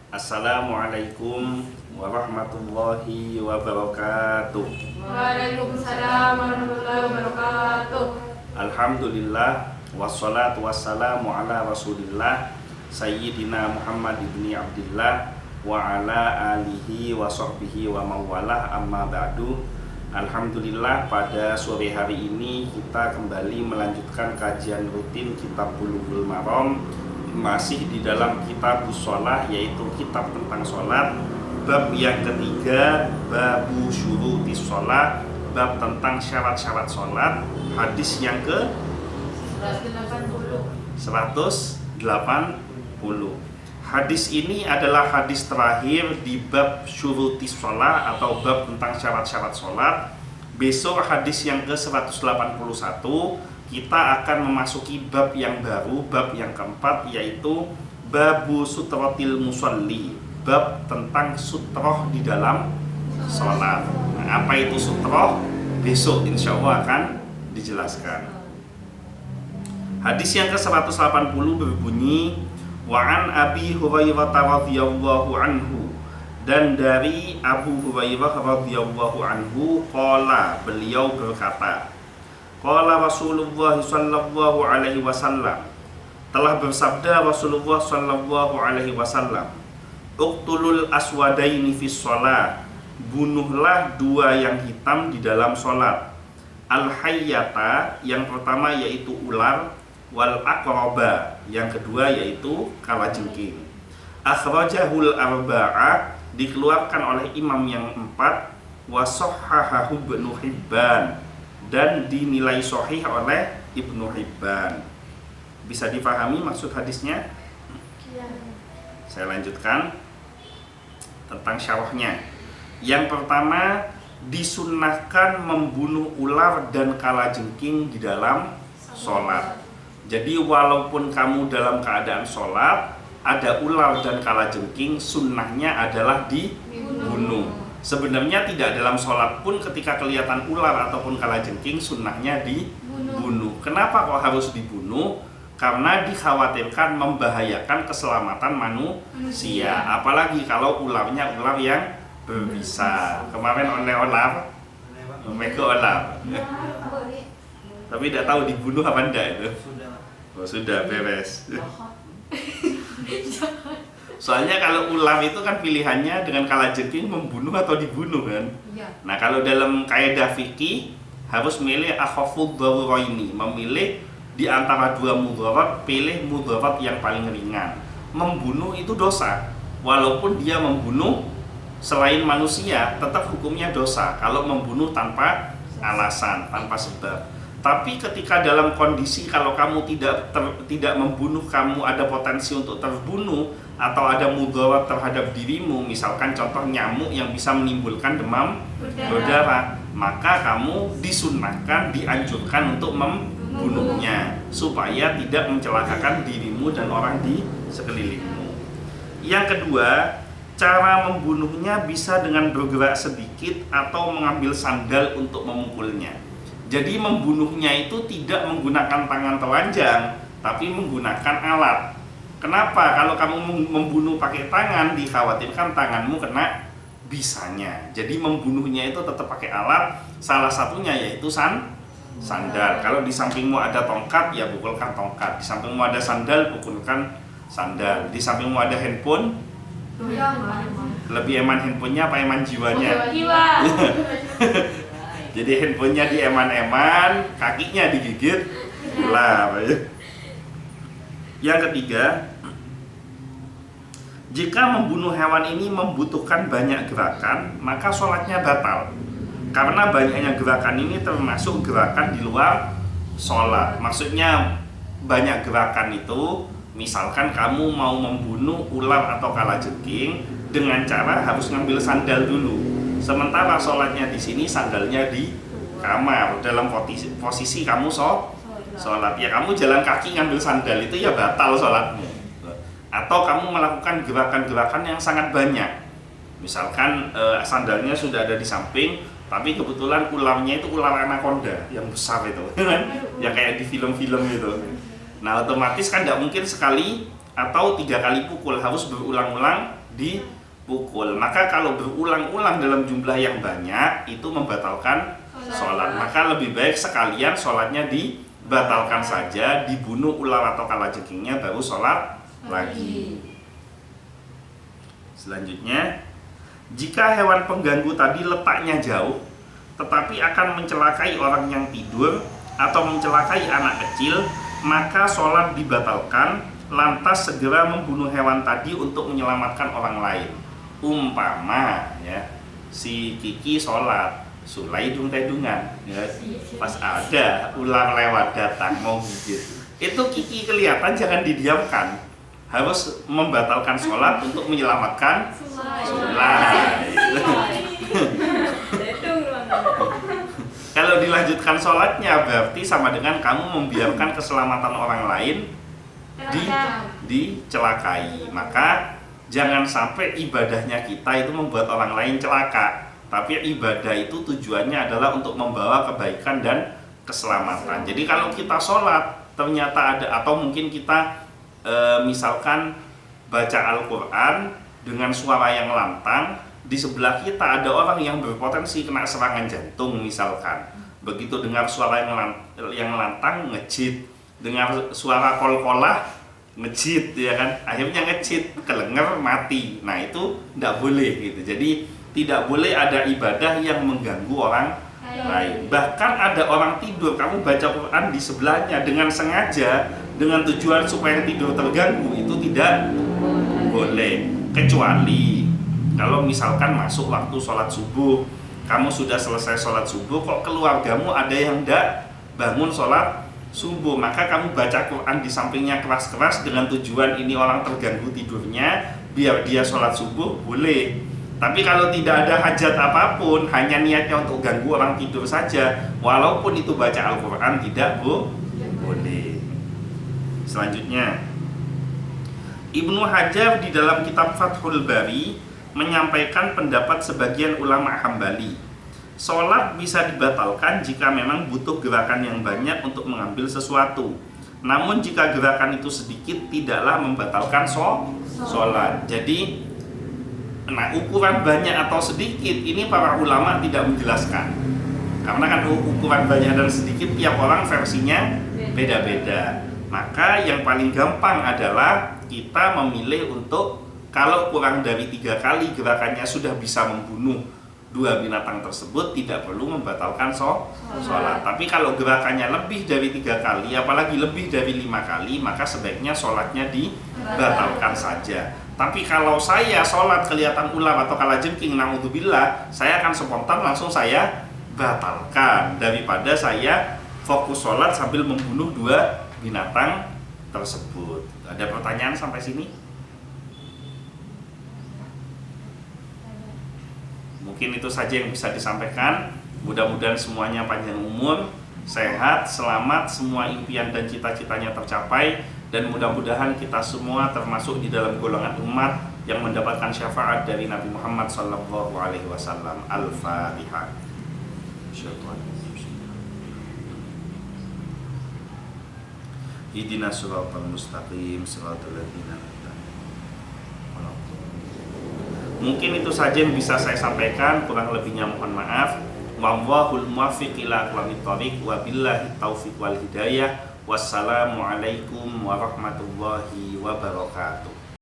Assalamualaikum warahmatullahi wabarakatuh. Waalaikumsalam warahmatullahi wabarakatuh. Alhamdulillah wassalatu wassalamu ala Rasulillah Sayyidina Muhammad ibni Abdillah wa ala alihi wa sahbihi wa mawalah, amma ba'du. Alhamdulillah, pada sore hari ini kita kembali melanjutkan kajian rutin kitab Bulughul Maram, masih di dalam kitab shalah, yaitu kitab tentang sholat. Bab yang ketiga, babu syurutis sholat, bab tentang syarat-syarat sholat. Hadis yang ke 180. Hadis ini adalah hadis terakhir di bab syurutis sholat atau bab tentang syarat-syarat sholat. Besok hadis yang ke 181 kita akan memasuki bab yang baru, bab yang keempat, yaitu babu sutratil musalli, bab tentang sutroh di dalam sholat. Nah, apa itu sutroh? Besok insya Allah akan dijelaskan. Hadis yang ke 180 berbunyi, wa'an Abi Hurairah radhiyallahu anhu, dan dari Abu Hurairah radhiyallahu anhu, qala, beliau berkata, qala Rasulullah sallallahu alaihi wasallam, telah bersabda Rasulullah sallallahu alaihi wasallam, uqtulul aswadaini fis shalah, bunuhlah dua yang hitam di dalam sholat. Al-hayyata, yang pertama yaitu ular, wal aqraba, yang kedua yaitu kalajengking. Akhrajahul arba'ah, dikeluarkan oleh imam yang empat, wa sahhahahu Ibnu Hibban, dan dinilai sahih oleh Ibnu Hibban. Bisa difahami maksud hadisnya? Saya lanjutkan tentang syarahnya. Yang pertama, disunnahkan membunuh ular dan kalajengking di dalam sholat. Jadi walaupun kamu dalam keadaan sholat, ada ular dan kalajengking, sunnahnya adalah dibunuh. Sebenarnya tidak dalam sholat pun ketika kelihatan ular ataupun kalajengking, sunnahnya dibunuh. Kenapa kok harus dibunuh? Karena dikhawatirkan membahayakan keselamatan manusia. Apalagi kalau ularnya ular yang berbisa. Kemarin oleh ular, mega ular. Tapi tidak tahu dibunuh apa enggak itu. Oh, sudah beres. Soalnya kalau ular itu kan pilihannya dengan kalajengking membunuh atau dibunuh kan. Nah, kalau dalam kaidah fikih harus milih akhafud daruraini, memilih di antara dua mudarat, pilih mudarat yang paling ringan. Membunuh itu dosa, walaupun dia membunuh selain manusia, tetap hukumnya dosa kalau membunuh tanpa alasan, tanpa sebab. Tapi ketika dalam kondisi kalau kamu tidak membunuh, kamu ada potensi untuk terbunuh atau ada mudarat terhadap dirimu, misalkan contoh nyamuk yang bisa menimbulkan demam berdarah, maka kamu disunnahkan, dianjurkan untuk membunuhnya supaya tidak mencelakakan dirimu dan orang di sekelilingmu. Yang kedua, cara membunuhnya bisa dengan bergerak sedikit atau mengambil sandal untuk memukulnya. Jadi membunuhnya itu tidak menggunakan tangan telanjang, tapi menggunakan alat. Kenapa? Kalau kamu membunuh pakai tangan, dikhawatirkan tanganmu kena bisanya. Jadi membunuhnya itu tetap pakai alat. Salah satunya yaitu sandal. Kalau di sampingmu ada tongkat, ya pukulkan tongkat. Di sampingmu ada sandal, pukulkan sandal. Di sampingmu ada handphone, lebih eman handphonenya apa eman jiwanya? Jiwa. Jadi handphonenya di eman-eman, kakinya digigit lah. Yang ketiga, jika membunuh hewan ini membutuhkan banyak gerakan, maka sholatnya batal. Karena banyaknya gerakan ini termasuk gerakan di luar sholat. Maksudnya banyak gerakan itu, misalkan kamu mau membunuh ular atau kalajengking dengan cara harus ngambil sandal dulu. Sementara sholatnya di sini, sandalnya di kamar. Dalam posisi kamu sholat, ya kamu jalan kaki ngambil sandal itu ya batal sholatmu. Atau kamu melakukan gerakan-gerakan yang sangat banyak. Misalkan sandalnya sudah ada di samping, tapi kebetulan ularnya itu ular anaconda yang besar itu, kan? Ya kayak di film-film gitu. Nah, otomatis kan tidak mungkin sekali atau 3 kali pukul, harus berulang-ulang dipukul. Maka kalau berulang-ulang dalam jumlah yang banyak itu membatalkan sholat. Maka lebih baik sekalian sholatnya dibatalkan saja, dibunuh ular atau kalajengkingnya baru sholat lagi. Selanjutnya, jika hewan pengganggu tadi letaknya jauh tetapi akan mencelakai orang yang tidur atau mencelakai anak kecil, maka sholat dibatalkan, lantas segera membunuh hewan tadi untuk menyelamatkan orang lain. Umpama ya, si Kiki sholat, Sulai dung-tedungan ya, pas ada ular lewat datang mau gigit, itu Kiki kelihatan jangan didiamkan, harus membatalkan sholat untuk menyelamatkan Sulai. Kalau dilanjutkan sholatnya berarti sama dengan kamu membiarkan keselamatan orang lain dicelakai. Maka jangan sampai ibadahnya kita itu membuat orang lain celaka, tapi ibadah itu tujuannya adalah untuk membawa kebaikan dan keselamatan. Jadi kalau kita sholat ternyata ada, atau mungkin kita misalkan baca Al-Quran dengan suara yang lantang, di sebelah kita ada orang yang berpotensi kena serangan jantung misalkan. Begitu dengar suara yang lantang ngejit, dengar suara kol-kolah ngejit ya kan, akhirnya ngejit, kelenger, mati. Nah itu tidak boleh gitu. Jadi tidak boleh ada ibadah yang mengganggu orang lain. Bahkan ada orang tidur, kamu baca Quran di sebelahnya dengan sengaja, dengan tujuan supaya tidur terganggu, itu tidak boleh. Kecuali kalau misalkan masuk waktu sholat subuh, kamu sudah selesai sholat subuh, kok keluargamu ada yang tidak bangun sholat subuh, maka kamu baca Quran di sampingnya keras-keras dengan tujuan ini orang terganggu tidurnya, biar dia sholat subuh, boleh. Tapi kalau tidak ada hajat apapun, hanya niatnya untuk ganggu orang tidur saja, walaupun itu baca Al-Quran, tidak boleh. Selanjutnya, Ibnu Hajar di dalam kitab Fathul Bari menyampaikan pendapat sebagian ulama Hambali. Sholat bisa dibatalkan jika memang butuh gerakan yang banyak untuk mengambil sesuatu. Namun jika gerakan itu sedikit, tidaklah membatalkan sholat. Jadi, ukuran banyak atau sedikit ini para ulama tidak menjelaskan. Karena kan ukuran banyak dan sedikit tiap orang versinya beda-beda. Maka yang paling gampang adalah kita memilih untuk kalau kurang dari 3 kali gerakannya sudah bisa membunuh 2 binatang tersebut, tidak perlu membatalkan sholat. Tapi kalau gerakannya lebih dari 3 kali, apalagi lebih dari 5 kali, maka sebaiknya sholatnya dibatalkan saja. Tapi kalau saya sholat kelihatan ular atau kalajengking, naudzubillah, saya akan spontan langsung saya batalkan daripada saya fokus sholat sambil membunuh 2 binatang tersebut. Ada pertanyaan sampai sini? Mungkin itu saja yang bisa disampaikan. Mudah-mudahan semuanya panjang umur, sehat, selamat, semua impian dan cita-citanya tercapai, dan mudah-mudahan kita semua termasuk di dalam golongan umat yang mendapatkan syafaat dari Nabi Muhammad SAW. Al-Fatihah. Ihdinas siratal mustaqim, siratal ladzina an'amta 'alaihim. Mungkin itu saja yang bisa saya sampaikan, kurang lebihnya mohon maaf. Wallahul muwaffiq ila aqwamit thoriq, wa billahi taufiq wal hidayah. Wassalamualaikum warahmatullahi wabarakatuh.